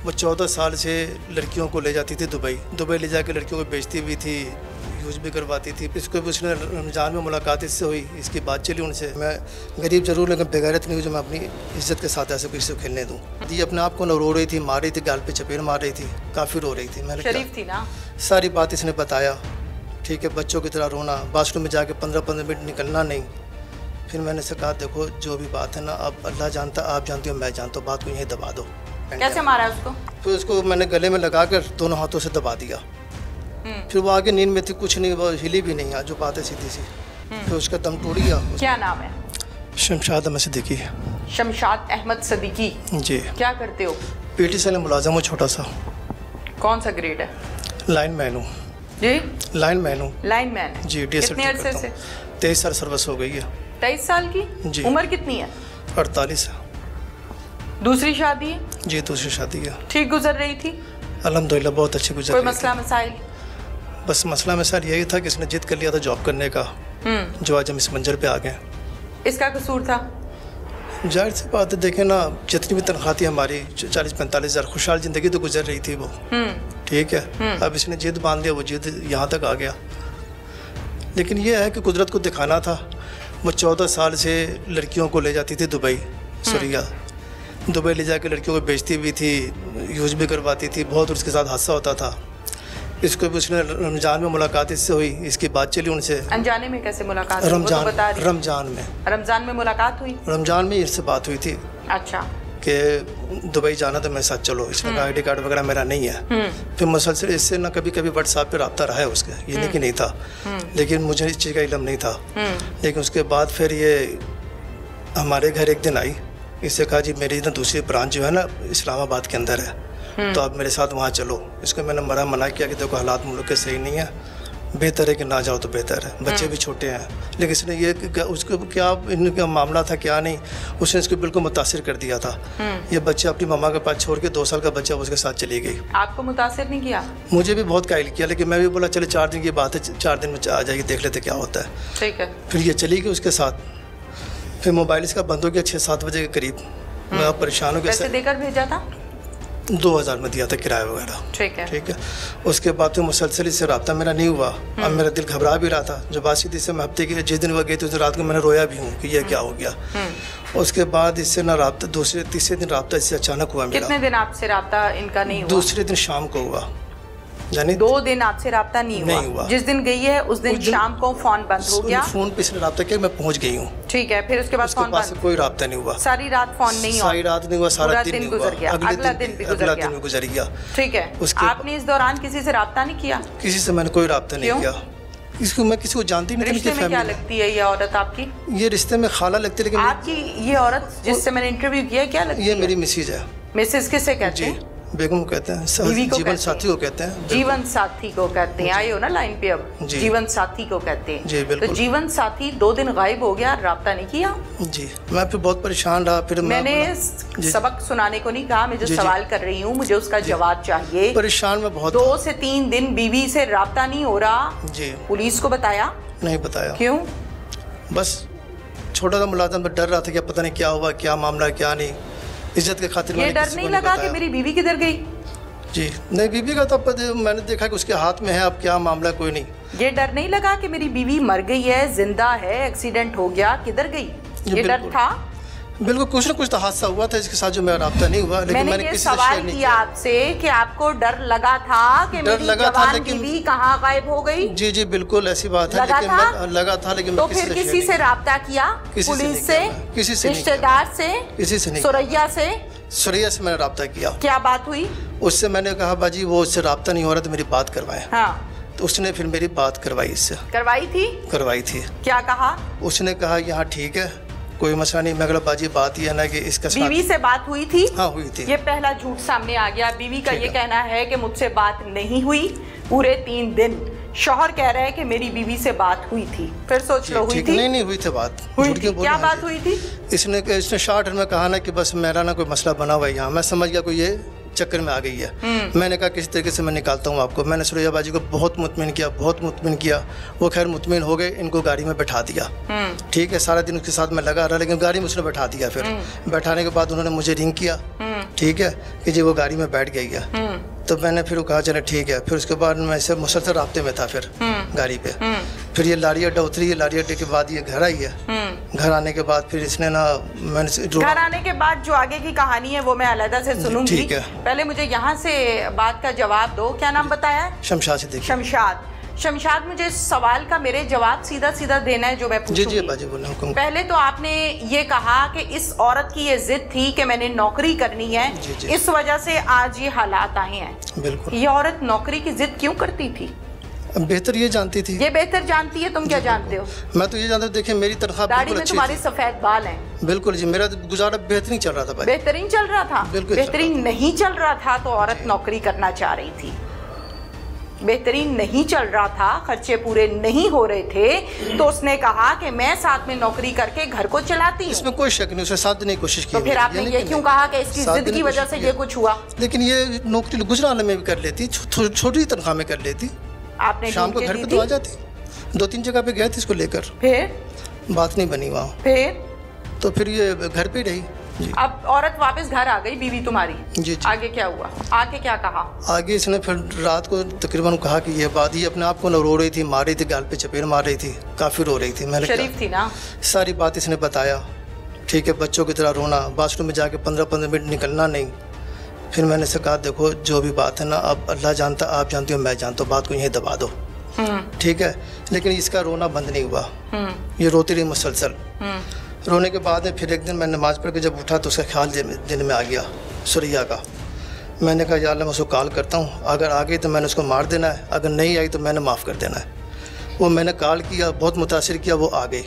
वो 14 साल से लड़कियों को ले जाती थी दुबई ले जाकर लड़कियों को बेचती भी थी, यूज भी करवाती थी। इसको उसने रमज़ान में मुलाकात इससे हुई, इसकी बात चली उनसे। मैं गरीब जरूर लेकिन बेगैरत नहीं हुई जो मैं अपनी इज्जत के साथ ऐसे किसी को खेलने दूँ। ये अपने आप को न रो रही थी, मार रही थी, गाल पे चपेट मार रही थी, काफ़ी रो रही थी। मैंने शरीफ थी ना, सारी बात इसने बताया। ठीक है, बच्चों की तरह रोना, बाथरूम में जाके 15-15 मिनट निकलना नहीं। फिर मैंने से कहा देखो जो भी बात है ना, अब अल्लाह जानता, आप जानती हो, मैं जानता हूँ, बात को यहीं दबा दो। कैसे मारा उसको? फिर उसको मैंने गले में लगा कर दोनों हाथों से दबा दिया। फिर वो आगे नींद में थी, कुछ नहीं, वो हिली भी नहीं, जो बात है सीधी सी। फिर उसका दम टूट गया। क्या नाम है? शमशाद अहमद सिद्दीकी। शमशाद अहमद सिद्दीकी जी। क्या करते हो? PTCL में मुलाजिम हूँ, छोटा सा। कौन सा ग्रेड है? लाइन मैन हूँ जी। लाइन मैन हूँ। लाइन मैन है जी। कितने अरसे से? 23 साल सर्विस हो गई है। 23 साल की जी। उम्र कितनी है? 48 है। दूसरी शादी है? जी, दूसरी शादी है। ठीक गुजर रही थी? अल्हम्दुलिल्लाह बहुत अच्छी गुजर रही थी। कोई मसला मसाइल? बस मसला मसाइल यही था कि इसने जिद कर लिया था जॉब करने का, जो आज हम इस मंजर पे आ गए। इसका कसूर था? जाहिर सी बात है, देखें ना, जितनी भी तनख्वाह थी हमारी 40-45 हज़ार, खुशहाल ज़िंदगी तो गुजर रही थी वो। ठीक है, अब इसने जिद बांध दिया, वो जिद यहाँ तक आ गया। लेकिन ये है कि कुदरत को दिखाना था। वो 14 साल से लड़कियों को ले जाती थी दुबई ले जाकर लड़कियों को बेचती भी थी, यूज भी करवाती थी, बहुत उसके साथ हादसा होता था। इसको भी उसने रमज़ान में मुलाकात इससे हुई, इसकी बात चली उनसे। अनजाने में कैसे मुलाकात? रमज़ान में मुलाकात हुई। रमज़ान में इससे बात हुई थी। अच्छा। कि दुबई जाना तो मेरे साथ चलो। इसने कहा ID कार्ड वगैरह मेरा नहीं है। फिर मुसलसल इससे ना कभी कभी व्हाट्सएप पे रब्ता रहा है उसका, ये नहीं कि नहीं था, लेकिन मुझे इस चीज़ का इल्म नहीं था। लेकिन उसके बाद फिर ये हमारे घर एक दिन आई, इससे कहा जी मेरी ना दूसरी ब्रांच जो है ना इस्लामाबाद के अंदर है, तो आप मेरे साथ वहाँ चलो। इसको मैंने मना किया कि देखो हालात मुल्क के सही नहीं है, बेहतर है कि ना जाओ तो बेहतर है, बच्चे भी छोटे हैं। लेकिन इसने ये उसको क्या इनका मामला था क्या नहीं, उसने इसको बिल्कुल मुतासिर कर दिया था। ये बच्चे अपनी मम्मा के पास छोड़ के 2 साल का बच्चा उसके साथ चली गई। आपको मुतासिर नहीं किया? मुझे भी बहुत कायल किया, लेकिन मैं भी बोला चले 4 दिन की बात है, 4 दिन में आ जाएगी, देख लेते क्या होता है। ठीक है। फिर ये चली गई उसके साथ। फिर मोबाइल इसका बंद हो गया 6-7 बजे के करीब। मैं परेशान हो गया। पैसे देकर भेजा था? 2000 में दिया था किराया वगैरह। ठीक है। उसके बाद तो मुसलसल से रब्ता मेरा नहीं हुआ। अब मेरा दिल घबरा भी रहा था। जो बात सीधी से मैं हफ्ते की जिस दिन वो गई थी उस रात को मैंने रोया भी हूँ कि ये क्या हो गया। उसके बाद इससे ना रब्ता तीसरे दिन रब्ता इससे अचानक हुआ मेरा। कितने दिन आपसे रब्ता इनका नहीं हुआ? दूसरे दिन शाम को हुआ, यानी 2 दिन आपसे रब्ता नहीं हुआ। जिस दिन गई है उस दिन शाम को फोन बंद हो गया। फोन पे इसने रब्ता किया, मैं पहुंच गई हूँ। ठीक है। फिर उसके बाद फोन बंद? कोई रब्ता नहीं हुआ। सारी रात फोन नहीं हुआ? सारी रात नहीं हुआ, सारा दिन गुजर गया, अगला दिन भी गुजर गया। ठीक है। आपने इस दौरान किसी से रब्ता नहीं किया? किसी से मैंने कोई रब्ता नहीं किया। इसको मैं किसी को जानती नहीं। रिश्ते में क्या लगती है ये औरत आपकी? ये रिश्ते में खाला लगती है। लेकिन आपकी ये औरत जिससे मैंने इंटरव्यू किया क्या लगती है? ये मेरी मिसेज है। मिसेज किसे कहते हैं? बेगम कहते हैं, जीवन साथी को कहते हैं। जीवन साथी को कहते हैं। आए हो ना लाइन पे अब? जीवन साथी को कहते हैं। जी बिल्कुल। तो जीवन साथी 2 दिन गायब हो गया, रब्ता नहीं किया? जी। मैं फिर बहुत परेशान रहा। फिर मैंने सबक सुनाने को नहीं कहा, मैं जो सवाल कर रही हूँ मुझे उसका जवाब चाहिए। परेशान में बहुत। 2 से 3 दिन बीवी से रब्ता नहीं हो रहा जी। पुलिस को बताया? नहीं बताया। क्यों? बस छोटा सा मुलाजिम डर रहा था कि पता नहीं क्या हुआ, क्या मामला, क्या नहीं, इज्जत के खातिर। ये डर नहीं लगा कि मेरी बीवी किधर गई? जी नहीं, बीवी का तो मैंने देखा कि उसके हाथ में है, अब क्या मामला कोई नहीं। ये डर नहीं लगा कि मेरी बीवी मर गई है, जिंदा है, एक्सीडेंट हो गया, किधर गई? ये डर था? बिल्कुल, कुछ ना कुछ तो हादसा हुआ था इसके साथ जो मेरा रब्ता नहीं हुआ। लेकिन मैंने किसी से शेयर नहीं किया आपसे कि आपको डर लगा था कि मेरी जवान बीवी कहाँ गायब हो गई? जी जी बिल्कुल ऐसी बात है। लगा था लेकिन तो फिर किसी से रब्ता किया? पुलिस से? किसी से? रिश्तेदार से? किसी से नहीं। सुरैया से मैंने रब्ता किया। क्या बात हुई? उससे मैंने कहा बाजी वो उससे रब्ता नहीं हो रहा तो मेरी बात करवाएं। हाँ। तो उसने फिर मेरी बात करवाई इससे। करवाई थी? करवाई थी। क्या कहा? उसने कहा यहाँ ठीक है, कोई मसला नहीं। मैं कहा बाजी बात ये है ना कि इसका बीवी से बात हुई थी? हाँ हुई थी। ये पहला झूठ सामने आ गया। बीवी का ये कहना है कि मुझसे बात नहीं हुई पूरे 3 दिन। शौहर कह रहा है कि मेरी बीवी से बात हुई थी। फिर सोच लो हुई थी? नहीं हुई थी बात। हुई थी? क्या बात हुई थी? इसने शॉर्ट में कहा ना कि बस मेरा ना कोई मसला बना हुआ है यहाँ। मैं समझ गया कोई ये चक्कर में आ गई है। मैंने कहा किसी तरीके से मैं निकालता हूँ आपको। मैंने सुरैया बाजी को बहुत मुतमिन किया, बहुत मुतमिन किया। वो खैर मुतमिन हो गए, इनको गाड़ी में बैठा दिया। ठीक है, सारा दिन उसके साथ मैं लगा रहा, लेकिन गाड़ी में उसने बैठा दिया। फिर बैठाने के बाद उन्होंने मुझे रिंग किया, ठीक है, कि जी वो गाड़ी में बैठ गई है। तो मैंने फिर कहा चले ठीक है। फिर उसके बाद मैं इससे मुसलसल राब्ते में था फिर गाड़ी पे। फिर ये लारी अड्डा उतरी है, लारी अड्डे के बाद ये घर आई है। घर आने के बाद फिर इसने ना, मैंने घर आने के बाद जो आगे की कहानी है वो मैं अलग से सुनूंगी। ठीक है, पहले मुझे यहाँ से बात का जवाब दो। क्या नाम बताया? शमशाद सिद्दीकी। शमशाद, मुझे इस सवाल का मेरे जवाब सीधा सीधा देना है जो मैं पूछूंगी। जी बाजी बोल रहा हूं। पहले तो आपने ये कहा कि इस औरत की ये जिद थी कि मैंने नौकरी करनी है, इस वजह से आज ये हालात आए हैं। बिल्कुल। ये औरत नौकरी की जिद क्यों करती थी? बेहतर ये जानती थी। ये बेहतर जानती है, तुम क्या जानते हो? मैं तो ये जानता हूँ, देखिए मेरी तनख्वाह दाढ़ी में तुम्हारे सफेद बाल हैं। बिल्कुल जी, मेरा गुजारा बेहतरीन चल रहा था भाई। बेहतरीन चल रहा था? बिल्कुल। बेहतरीन नहीं चल रहा था तो औरत नौकरी करना चाह रही थी। बेहतरीन नहीं चल रहा था, खर्चे पूरे नहीं हो रहे थे, तो उसने कहा कि मैं साथ में नौकरी करके घर को चलाती हूँ। इसमें कोई शक नहीं, उसे साथ देने की कोशिश की। तो फिर आपने ये क्यों कहा कि इसकी जिद की वजह से ये कुछ हुआ? लेकिन ये नौकरी गुजराने में भी कर लेती, छोटी तनख्वाह में कर लेती। आपने शाम को घर पे तो आ जाती। 2-3 जगह पे गए थे इसको लेकर, फिर बात नहीं बनी वहाँ। फिर तो फिर ये घर पे रही जी। अब औरत वापस घर आ गई, बीवी तुम्हारी। जी। आगे क्या हुआ? आगे क्या कहा? आगे इसने फिर रात को तकरीबन कहा कि ये बात, ये अपने आप को रो रही थी, मार रही थी, गाल पे चपेट मार रही थी, काफ़ी रो रही थी। मैंने शरीफ थी ना? सारी बात इसने बताया, ठीक है, बच्चों की तरह रोना, बाथरूम में जाके 15-15 मिनट निकलना नहीं। फिर मैंने से कहा देखो जो भी बात है ना, अब अल्लाह जानता, आप जानती हो, मैं जानता हूँ, बात को यहीं दबा दो, ठीक है। लेकिन इसका रोना बंद नहीं हुआ, ये रोती रही मुसलसल। रोने के बाद में फिर एक दिन मैं नमाज़ पढ़ के जब उठा तो उसका ख्याल दिन में आ गया सुरैया का। मैंने कहा या अल्लाह मैं उसको कॉल करता हूँ, अगर आ गई तो मैंने उसको मार देना है, अगर नहीं आई तो मैंने माफ़ कर देना है। वो मैंने कॉल किया, बहुत मुतासिर किया, वो आ गई।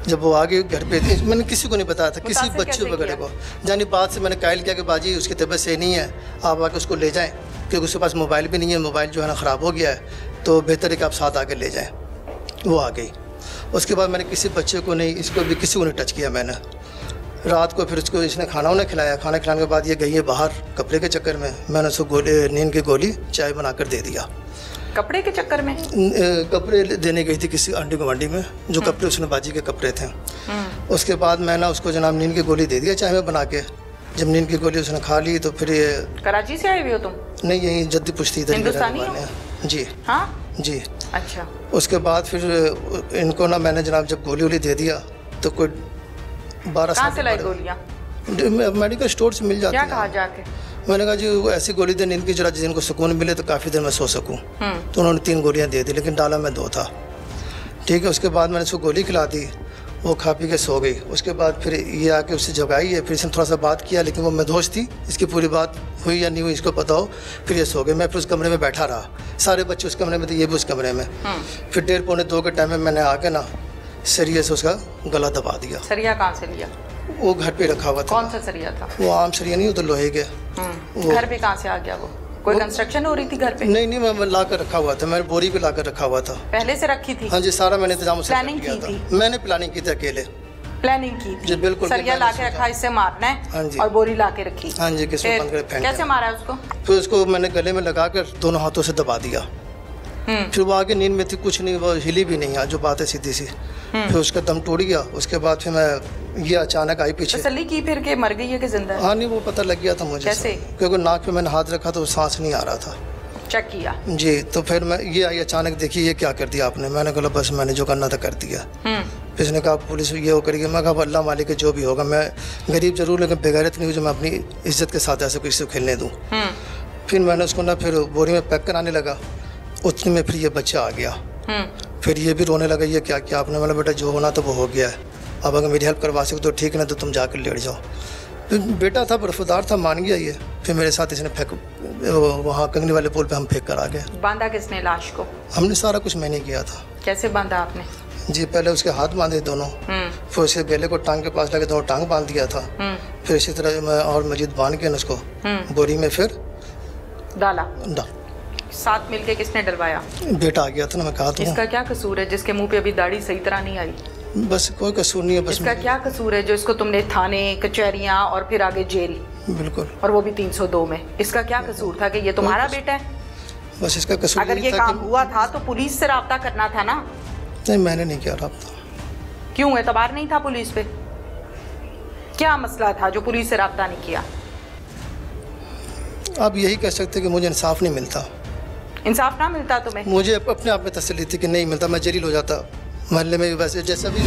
जब वो आ गई घर पे, मैंने किसी को नहीं बताया था, किसी बच्चे वगैरह को। जानी बात से मैंने कायल किया कि बाजी उसकी तबीयत सही नहीं है, आप आके उसको ले जाएँ, क्योंकि उसके पास मोबाइल भी नहीं है, मोबाइल जो है ना ख़राब हो गया है, तो बेहतर है कि आप साथ आके ले जाएँ। वो आ गई। उसके बाद मैंने किसी बच्चे को नहीं, इसको भी किसी को नहीं टच किया मैंने। रात को फिर उसको इसने खाना उन्हें खिलाया, खाना खिलाने के बाद ये गई है बाहर कपड़े के चक्कर में। मैंने उसको नींद की गोली चाय बनाकर दे दिया। कपड़े के चक्कर में? कपड़े देने गई थी किसी आंटी को मंडी में, जो कपड़े उसने बाजी के कपड़े थे। उसके बाद मैंने उसको जनाब नींद की गोली दे दिया चाय में बना के। जब नींद की गोली उसने खा ली तो फिर ये। कराची से आए हुए हो तुम? नहीं, यहीं जद्दी पुश्ती हिंदुस्तानी जी। हाँ जी। अच्छा। उसके बाद फिर इनको ना मैंने जनाब जब गोली वोली दे दिया तो कोई 12 कहाँ से लाई गोलियाँ? मेडिकल स्टोर से मिल जाती है। क्या कहा जाके? मैंने कहा जी वो ऐसी गोली दे नींद की जरा जिनको सुकून मिले तो काफ़ी देर मैं सो सकूँ। तो उन्होंने 3 गोलियाँ दे दी, लेकिन डाला मैं 2 था, ठीक है। उसके बाद मैंने उसको गोली खिला दी, वो खा पी के सो गई। उसके बाद फिर ये आके उससे जगाई है, फिर इसने थोड़ा सा बात किया, लेकिन वो मदहोश थी, इसकी पूरी बात हुई या नहीं हुई इसको पता हो। फिर ये सो गए। मैं फिर उस कमरे में बैठा रहा, सारे बच्चे उस कमरे में थे, ये भी उस कमरे में। फिर 1:30-2 के टाइम में मैंने आके ना सरिये से उसका गला दबा दिया। सरिया कहाँ से लिया? वो घर पे रखा हुआ था। कौन सा सरिया था? वो आम सरिया नहीं, वो तो लोहे के। घर पे कहाँ से आ गया वो? कोई कंस्ट्रक्शन हो रही थी घर पे? नहीं, मैं ला कर रखा हुआ था, मैंने बोरी पे ला कर रखा हुआ था। पहले से रखी थी? हाँ जी, सारा मैंने इंतजाम से प्लानिंग की थी? मैंने प्लानिंग की थी, अकेले प्लानिंग की थी? जी बिल्कुल। सरिया ला के रखा, इससे मारना है। हाँ जी। और बोरी ला के रखी? हाँ जी। कैसे मारा है उसको? फिर उसको मैंने गले में लगा कर दोनों हाथों से दबा दिया। फिर वो आगे नींद में थी, कुछ नहीं, वो हिली भी नहीं, जो बात है सीधी सी। फिर उसका दम टूट गया। उसके बाद फिर मैं ये अचानक आई पीछे। तसल्ली की फिर के मर गई है कि जिंदा है? हाँ नहीं, वो पता लग गया था मुझे। कैसे? क्योंकि नाक पे मैंने हाथ रखा तो सांस नहीं आ रहा था। चेक किया? जी। तो फिर मैं ये आई अचानक, देखिए ये क्या कर दिया आपने। मैंने कहा बस मैंने जो करना था कर दिया। फिर इसने कहा पुलिस ये वो करेगी। मैं कहा अल्लाह मालिक है, जो भी होगा। मैं गरीब जरूर, लेकिन बेगैरत नहीं हूँ जो मैं अपनी इज्जत के साथ ऐसे किसी को खेलने दूँ। फिर मैंने उसको ना फिर बोरी में पैक कराने लगा। उतने में फिर ये बच्चा आ गया। फिर ये भी रोने लगा, ये क्या किया आपने? मैंने बेटा जो होना तो वो हो गया है, अब अगर मेरी हेल्प करवा सको तो ठीक, ना तो तुम जाकर लेट जाओ। फिर बेटा था, बर्फदार था, मान गया ये। फिर मेरे साथ इसने फेंक, वहाँ कंगनी वाले पुल पे हम फेंक कर आ गए। बांधा किसने लाश को? हमने सारा कुछ मैंने किया था। कैसे बांधा आपने? जी पहले उसके हाथ बांधे दोनों, फिर उसके बेले को टांग के पास लगे, दोनों टांग बांध दिया था। फिर इसी तरह मैं और मजीद बांध के उसको बोरी में फिर डाला। साथ मिलके किसने डलवाया? बेटा आ गया था ना, मैं कहा था। इसका क्या कसूर है जिसके मुंह पे अभी दाढ़ी सही तरह नहीं आई? बस कोई कसूर नहीं है। बस इसका क्या कसूर है जो इसको तुमने थाने, कचहरियाँ और फिर आगे जेल? बिल्कुल। और वो भी 302 में। इसका क्या कसूर था कि ये तुम्हारा बेटा है? बस इसका कसूर अगर ये काम हुआ था तो पुलिस से राब्ता करना था ना। नहीं, मैंने नहीं किया राब्ता। क्यों? एतबार नहीं था पुलिस पे? क्या मसला था जो पुलिस से राब्ता नहीं किया? आप यही कह सकते कि मुझे इंसाफ नहीं मिलता। इंसाफ ना मिलता तुम्हें? मुझे अपने आप में तसल्ली थी कि नहीं मिलता, मैं जलील हो जाता। मोहल्ले में वैसे जैसा भी